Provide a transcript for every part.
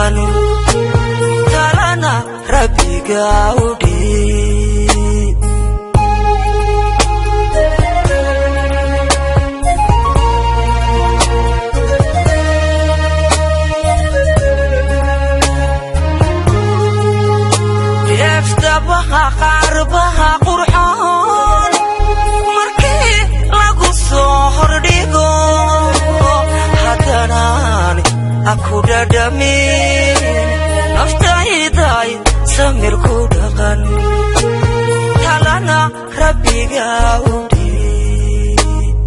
dhaqan talana rabbiga u dhiib yaftabaha qarbaha qurxoon markii lagu soo hordhigo hadanaan aku dhadhamin naftayday samir ku dhaqan talana rabbiga u dhiib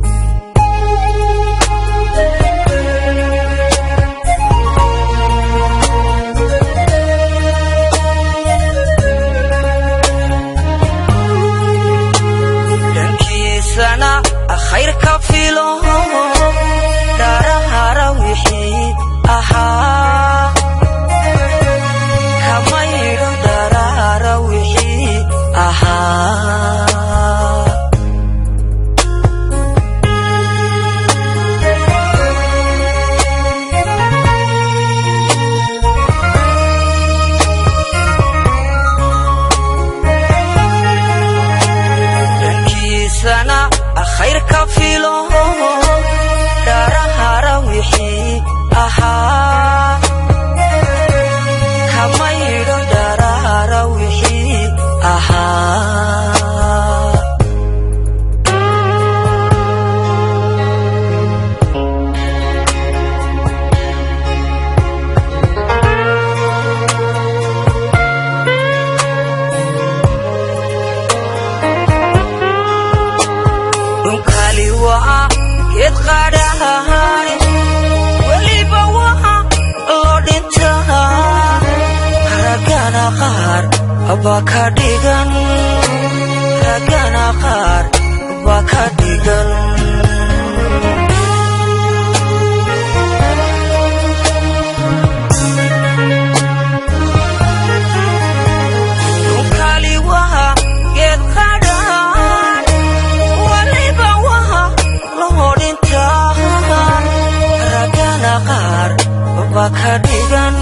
dhankiisana khayrka filo darahara wixii ahaa kamayro darahara wixii ahaa dhankiisana khayrka filo darahara wixii ahaa kamayro darahara wixii ahaa dhunkali waa geed qadhahay weliba waa loo dhintaa ragana qaar baa ka dhigan ragana qaar baa ka dhigan dhunkali waa geed qadhahay weliba waa loo dhintaa ragana qaar baa ka dhigan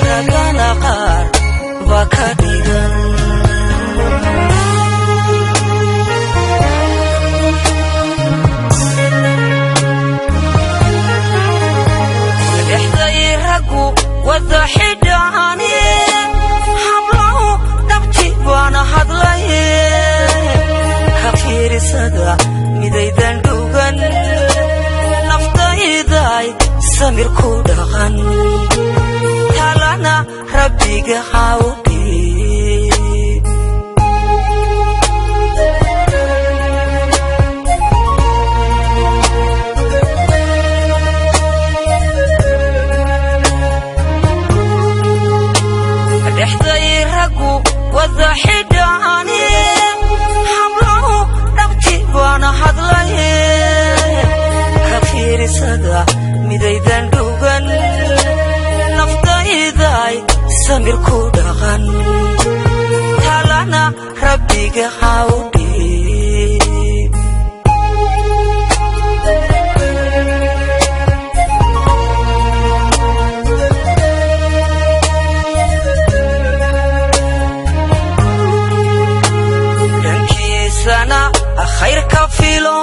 ragana qaar baa ka dhigan dhexday raggu wada xidhaani hablahu dhabti baana hadlaye ka fiirisada midaydan dhugan naftayday samir ku dhaqan talana rabbiga ha u dhiib dhexday raggu wada xidhaani hablahu dhabti baana hadlaye ka fiirisada midaydan dhugan naftayday samir ku dhaqan talana rabbiga ha u dhiib dhankiisana khayrka filo